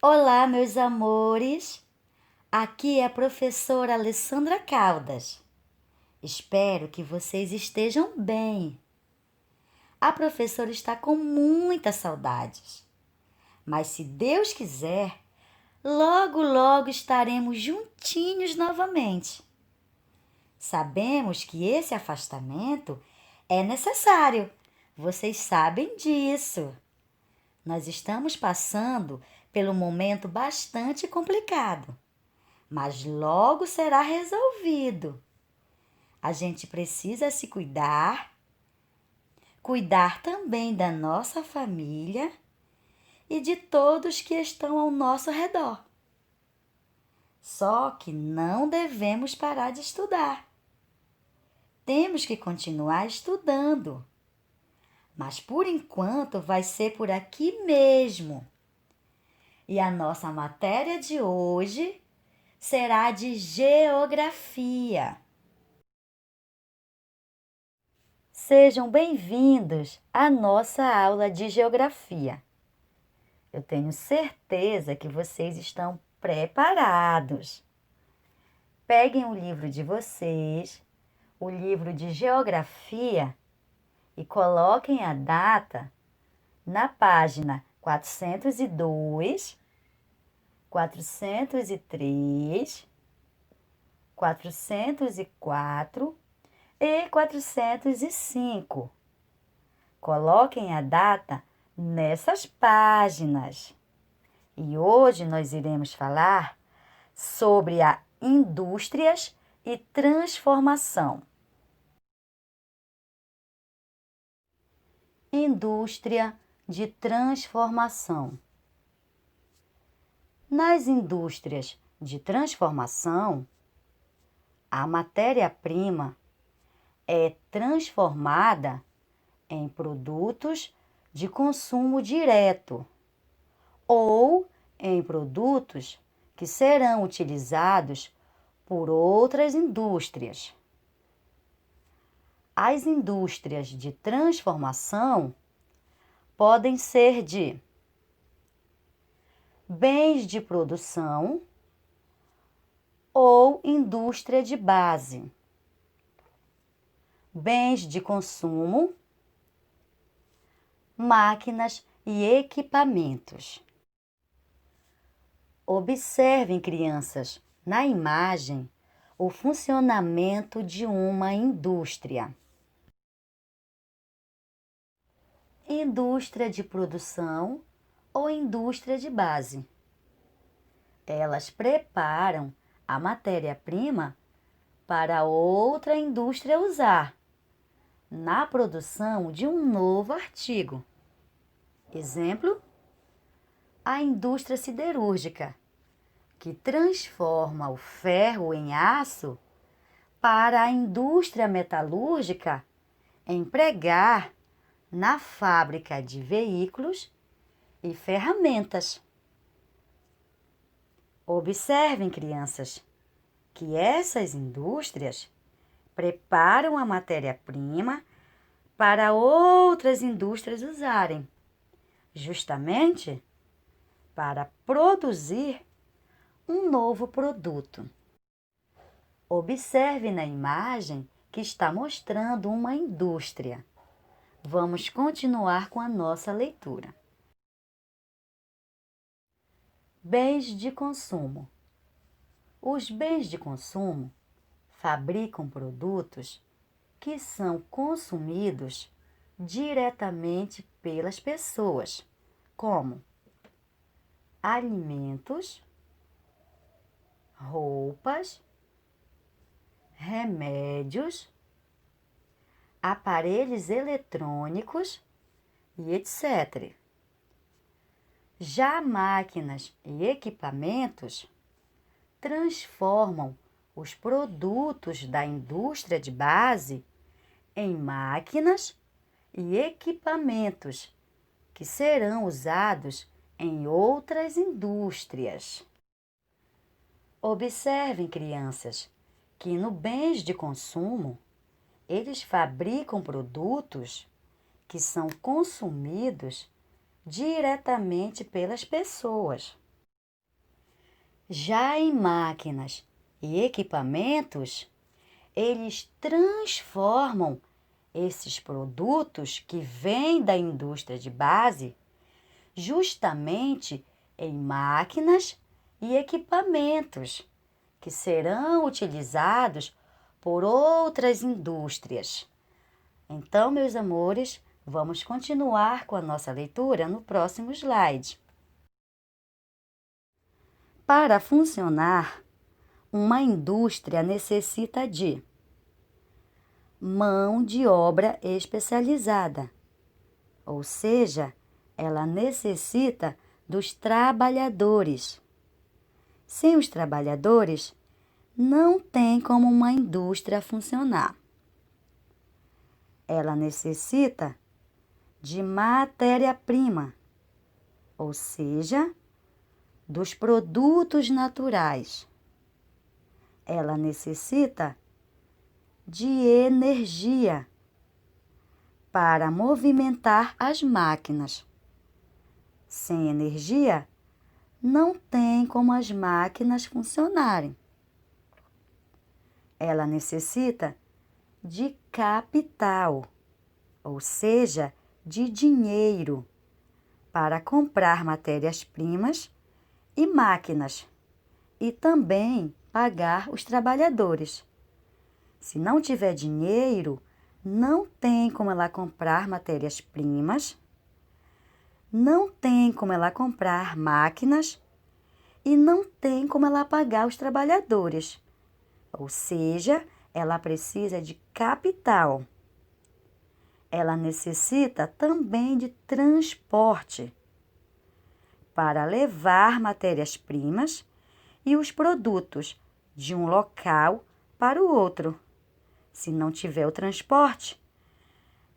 Olá, meus amores! Aqui é a professora Alessandra Caldas. Espero que vocês estejam bem. A professora está com muitas saudades, mas se Deus quiser, logo, logo estaremos juntinhos novamente. Sabemos que esse afastamento é necessário, vocês sabem disso. Nós estamos passando por um momento bastante complicado, mas logo será resolvido. A gente precisa se cuidar também da nossa família e de todos que estão ao nosso redor. Só que não devemos parar de estudar. Temos que continuar estudando, mas por enquanto vai ser por aqui mesmo. E a nossa matéria de hoje será de geografia. Sejam bem-vindos à nossa aula de geografia. Eu tenho certeza que vocês estão preparados. Peguem o livro de vocês, o livro de geografia, e coloquem a data na página 402, 403, 404 e 405. Coloquem a data nessas páginas. E hoje nós iremos falar sobre a indústrias e transformação. Indústria de transformação. Nas indústrias de transformação, a matéria-prima é transformada em produtos de consumo direto ou em produtos que serão utilizados por outras indústrias. As indústrias de transformação podem ser de bens de produção ou indústria de base, bens de consumo, máquinas e equipamentos. Observem, crianças, na imagem, o funcionamento de uma indústria. Indústria de produção ou indústria de base. Elas preparam a matéria-prima para outra indústria usar na produção de um novo artigo. Exemplo: a indústria siderúrgica, que transforma o ferro em aço para a indústria metalúrgica empregar na fábrica de veículos e ferramentas. Observem, crianças, que essas indústrias preparam a matéria-prima para outras indústrias usarem, justamente para produzir um novo produto. Observe na imagem que está mostrando uma indústria. Vamos continuar com a nossa leitura. Bens de consumo. Os bens de consumo fabricam produtos que são consumidos diretamente pelas pessoas, como alimentos, roupas, remédios, aparelhos eletrônicos e etc. Já máquinas e equipamentos transformam os produtos da indústria de base em máquinas e equipamentos que serão usados em outras indústrias. Observem, crianças, que no bens de consumo, eles fabricam produtos que são consumidos diretamente pelas pessoas. Já em máquinas e equipamentos, eles transformam esses produtos que vêm da indústria de base justamente em máquinas e equipamentos que serão utilizados por outras indústrias. Então, meus amores, vamos continuar com a nossa leitura no próximo slide. Para funcionar, uma indústria necessita de mão de obra especializada, ou seja, ela necessita dos trabalhadores. Sem os trabalhadores, não tem como uma indústria funcionar. Ela necessita de matéria-prima, ou seja, dos produtos naturais. Ela necessita de energia para movimentar as máquinas. Sem energia, não tem como as máquinas funcionarem. Ela necessita de capital, ou seja, de dinheiro, para comprar matérias-primas e máquinas, e também pagar os trabalhadores. Se não tiver dinheiro, não tem como ela comprar matérias-primas, não tem como ela comprar máquinas e não tem como ela pagar os trabalhadores. Ou seja, ela precisa de capital. Ela necessita também de transporte para levar matérias-primas e os produtos de um local para o outro. Se não tiver o transporte,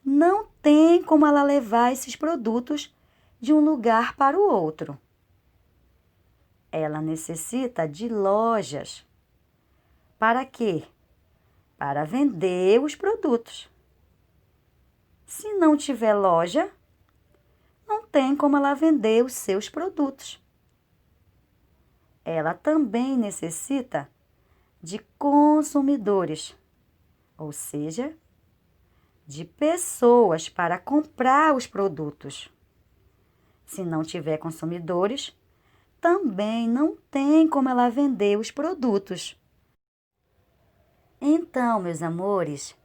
não tem como ela levar esses produtos de um lugar para o outro. Ela necessita de lojas. Para quê? Para vender os produtos. Se não tiver loja, não tem como ela vender os seus produtos. Ela também necessita de consumidores, ou seja, de pessoas para comprar os produtos. Se não tiver consumidores, também não tem como ela vender os produtos. Então, meus amores,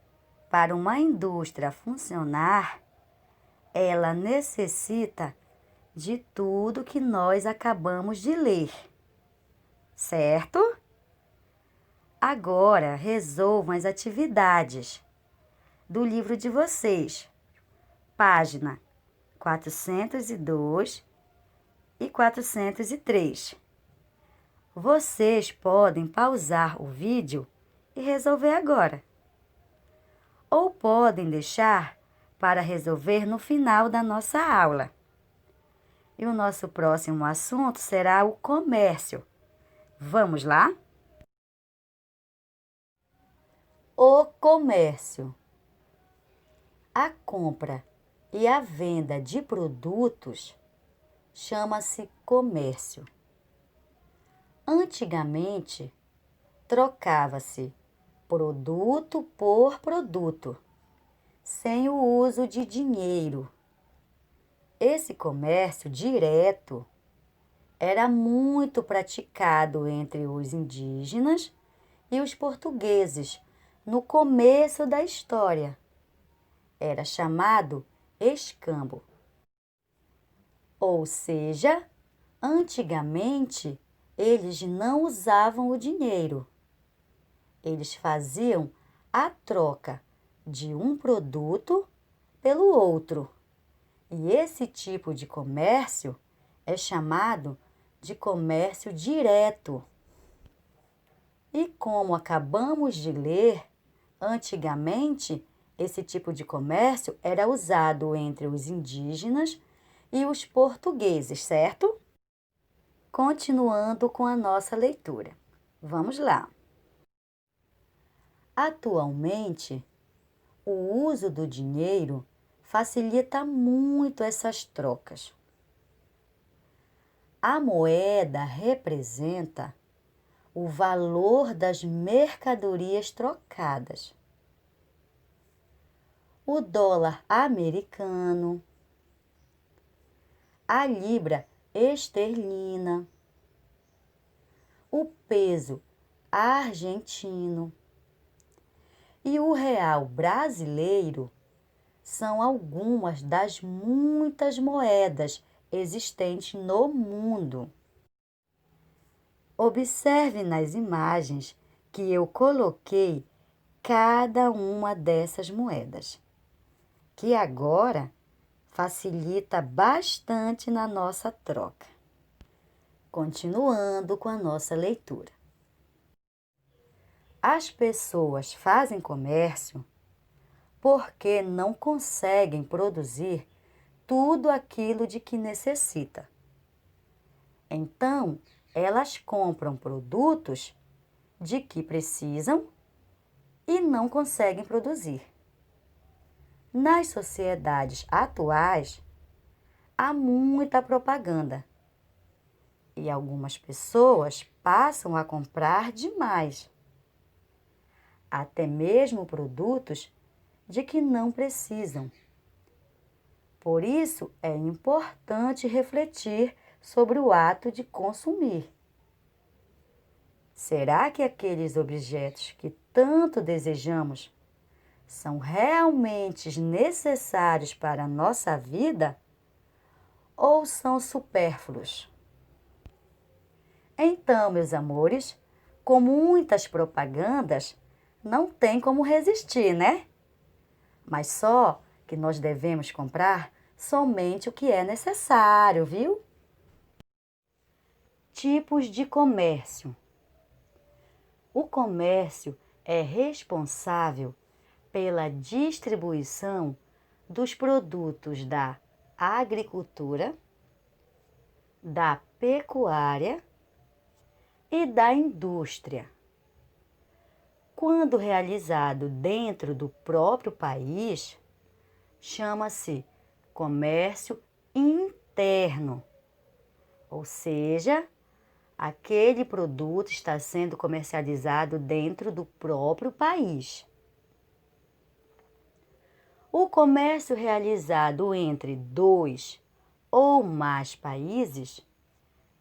para uma indústria funcionar, ela necessita de tudo que nós acabamos de ler, certo? Agora, resolvam as atividades do livro de vocês, página 402 e 403. Vocês podem pausar o vídeo e resolver agora. Ou podem deixar para resolver no final da nossa aula. E o nosso próximo assunto será o comércio. Vamos lá? O comércio. A compra e a venda de produtos chama-se comércio. Antigamente, trocava-se produto por produto, sem o uso de dinheiro. Esse comércio direto era muito praticado entre os indígenas e os portugueses no começo da história. Era chamado escambo. Ou seja, antigamente eles não usavam o dinheiro. Eles faziam a troca de um produto pelo outro. E esse tipo de comércio é chamado de comércio direto. E como acabamos de ler, antigamente esse tipo de comércio era usado entre os indígenas e os portugueses, certo? Continuando com a nossa leitura. Vamos lá. Atualmente, o uso do dinheiro facilita muito essas trocas. A moeda representa o valor das mercadorias trocadas. O dólar americano, a libra esterlina, o peso argentino e o real brasileiro são algumas das muitas moedas existentes no mundo. Observe nas imagens que eu coloquei cada uma dessas moedas, que agora facilita bastante na nossa troca. Continuando com a nossa leitura. As pessoas fazem comércio porque não conseguem produzir tudo aquilo de que necessita. Então, elas compram produtos de que precisam e não conseguem produzir. Nas sociedades atuais, há muita propaganda e algumas pessoas passam a comprar demais, até mesmo produtos de que não precisam. Por isso, é importante refletir sobre o ato de consumir. Será que aqueles objetos que tanto desejamos são realmente necessários para a nossa vida ou são supérfluos? Então, meus amores, com muitas propagandas, não tem como resistir, né? Mas só que nós devemos comprar somente o que é necessário, viu? Tipos de comércio. O comércio é responsável pela distribuição dos produtos da agricultura, da pecuária e da indústria. Quando realizado dentro do próprio país, chama-se comércio interno, ou seja, aquele produto está sendo comercializado dentro do próprio país. O comércio realizado entre 2 ou mais países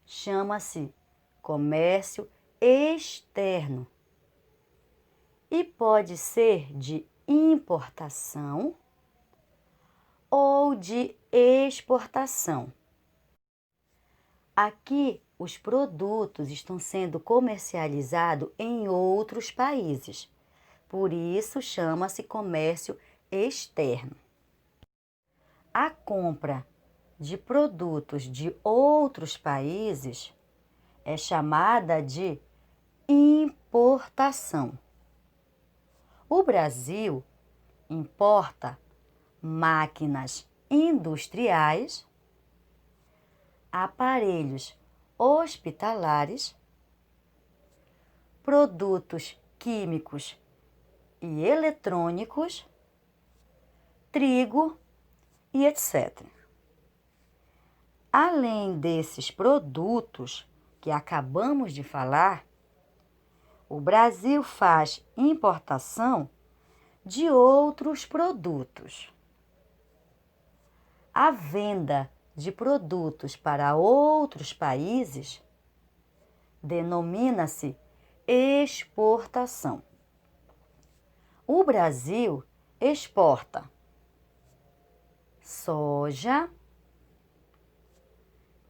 chama-se comércio externo e pode ser de importação ou de exportação. Aqui, os produtos estão sendo comercializados em outros países, por isso chama-se comércio externo. A compra de produtos de outros países é chamada de importação. O Brasil importa máquinas industriais, aparelhos hospitalares, produtos químicos e eletrônicos, trigo e etc. Além desses produtos que acabamos de falar, o Brasil faz importação de outros produtos. A venda de produtos para outros países denomina-se exportação. O Brasil exporta soja,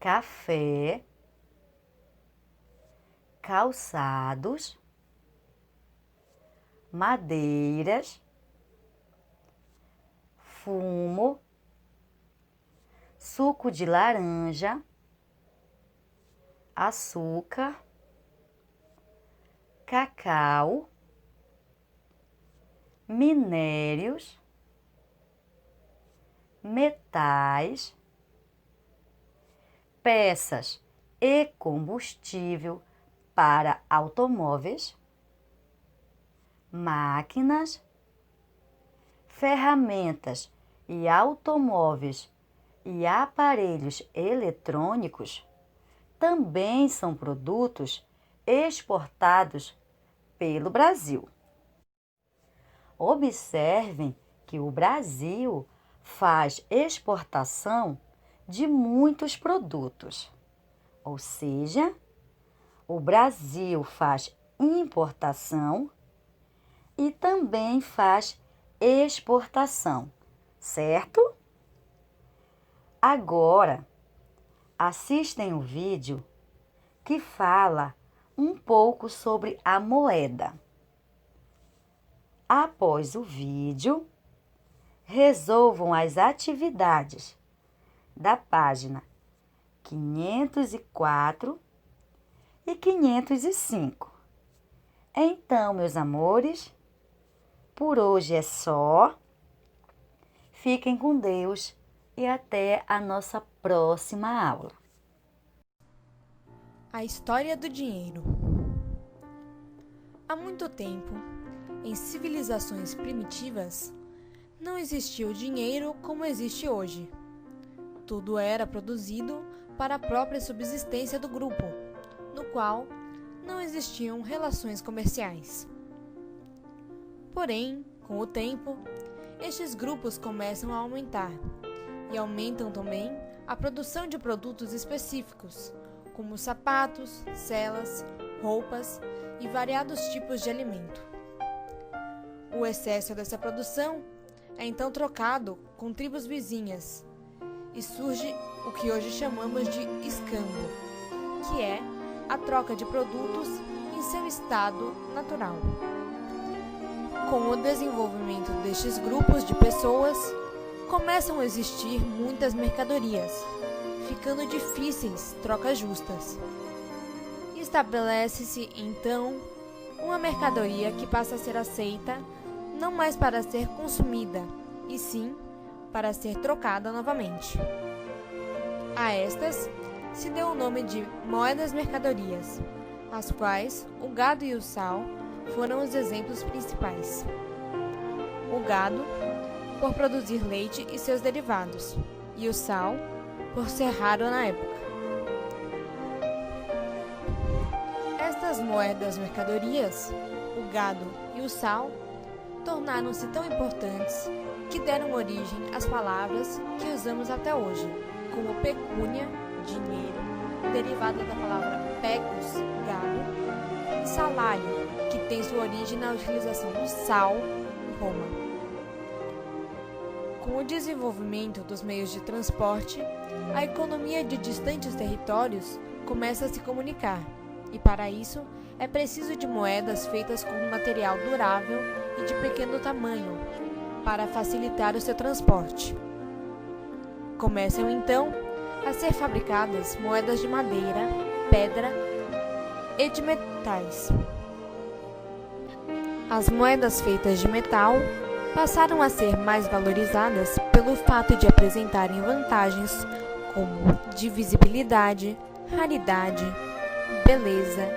café, calçados, madeiras, fumo, suco de laranja, açúcar, cacau, minérios, metais, peças e combustível para automóveis, máquinas, ferramentas e automóveis e aparelhos eletrônicos também são produtos exportados pelo Brasil. Observem que o Brasil faz exportação de muitos produtos, ou seja, o Brasil faz importação e também faz exportação, certo? Agora, assistem o vídeo que fala um pouco sobre a moeda. Após o vídeo, resolvam as atividades da página 504 e 505. Então, meus amores, por hoje é só. Fiquem com Deus e até a nossa próxima aula. A história do dinheiro. Há muito tempo, em civilizações primitivas, não existia o dinheiro como existe hoje. Tudo era produzido para a própria subsistência do grupo, no qual não existiam relações comerciais. Porém, com o tempo, estes grupos começam a aumentar e aumentam também a produção de produtos específicos, como sapatos, celas, roupas e variados tipos de alimento. O excesso dessa produção é então trocado com tribos vizinhas e surge o que hoje chamamos de escambo, que é a troca de produtos em seu estado natural. Com o desenvolvimento destes grupos de pessoas, começam a existir muitas mercadorias, ficando difíceis trocas justas. Estabelece-se, então, uma mercadoria que passa a ser aceita não mais para ser consumida, e sim para ser trocada novamente. A estas se deu o nome de moedas mercadorias, as quais o gado e o sal foram os exemplos principais. O gado, por produzir leite e seus derivados, e o sal, por ser raro na época. Estas moedas mercadorias, o gado e o sal, tornaram-se tão importantes que deram origem às palavras que usamos até hoje, como pecúnia, dinheiro, derivada da palavra pecus, gado, e salário, que tem sua origem na utilização do sal, Roma. Com o desenvolvimento dos meios de transporte, a economia de distantes territórios começa a se comunicar, e para isso é preciso de moedas feitas com um material durável e de pequeno tamanho, para facilitar o seu transporte. Começam então a ser fabricadas moedas de madeira, pedra e de metais. As moedas feitas de metal passaram a ser mais valorizadas pelo fato de apresentarem vantagens como divisibilidade, raridade, beleza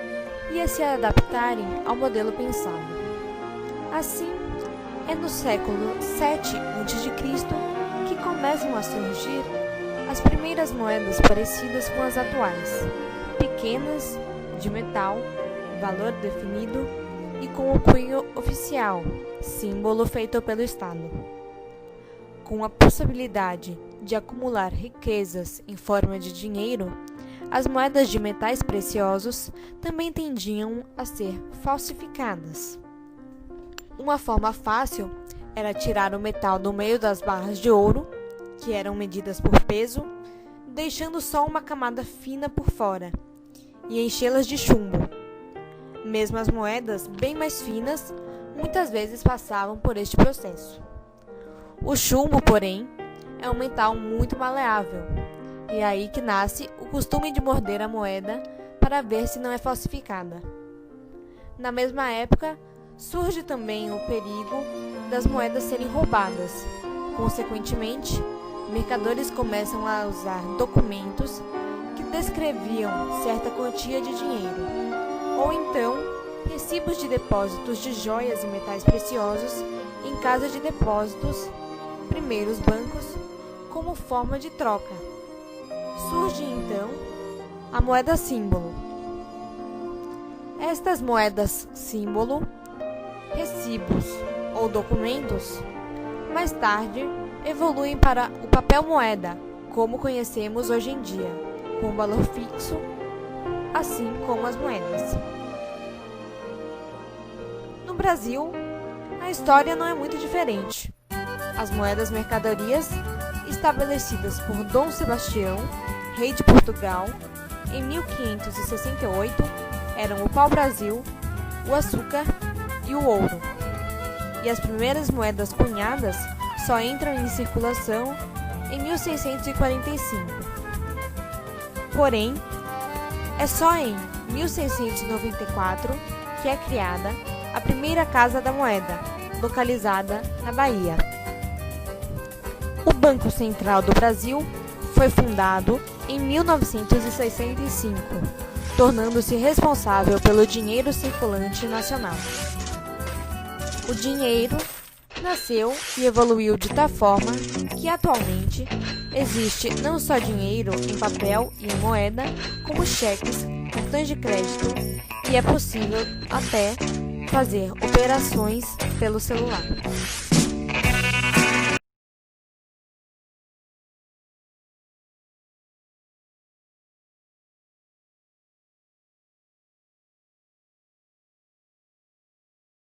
e a se adaptarem ao modelo pensado. Assim, é no século VII a.C. que começam a surgir as primeiras moedas parecidas com as atuais, pequenas, de metal, valor definido e com o cunho oficial, símbolo feito pelo Estado. Com a possibilidade de acumular riquezas em forma de dinheiro, as moedas de metais preciosos também tendiam a ser falsificadas. Uma forma fácil era tirar o metal do meio das barras de ouro, que eram medidas por peso, deixando só uma camada fina por fora, e enchê-las de chumbo. Mesmo as moedas bem mais finas muitas vezes passavam por este processo. O chumbo, porém, é um metal muito maleável, e é aí que nasce o costume de morder a moeda para ver se não é falsificada. Na mesma época, surge também o perigo das moedas serem roubadas. Consequentemente, mercadores começam a usar documentos que descreviam certa quantia de dinheiro, ou então recibos de depósitos de joias e metais preciosos em casa de depósitos, primeiros bancos, como forma de troca. Surge então a moeda símbolo. Estas moedas símbolo, recibos ou documentos, mais tarde evoluem para o papel moeda, como conhecemos hoje em dia, com valor fixo, assim como as moedas. No Brasil, a história não é muito diferente. As moedas mercadorias, estabelecidas por Dom Sebastião, rei de Portugal, em 1568, eram o pau-brasil, o açúcar e o ouro. E as primeiras moedas cunhadas só entram em circulação em 1645. Porém, é só em 1694 que é criada a primeira Casa da Moeda, localizada na Bahia. O Banco Central do Brasil foi fundado em 1965, tornando-se responsável pelo dinheiro circulante nacional. O dinheiro nasceu e evoluiu de tal forma que atualmente existe não só dinheiro em papel e em moeda, como cheques, cartões de crédito e é possível até fazer operações pelo celular.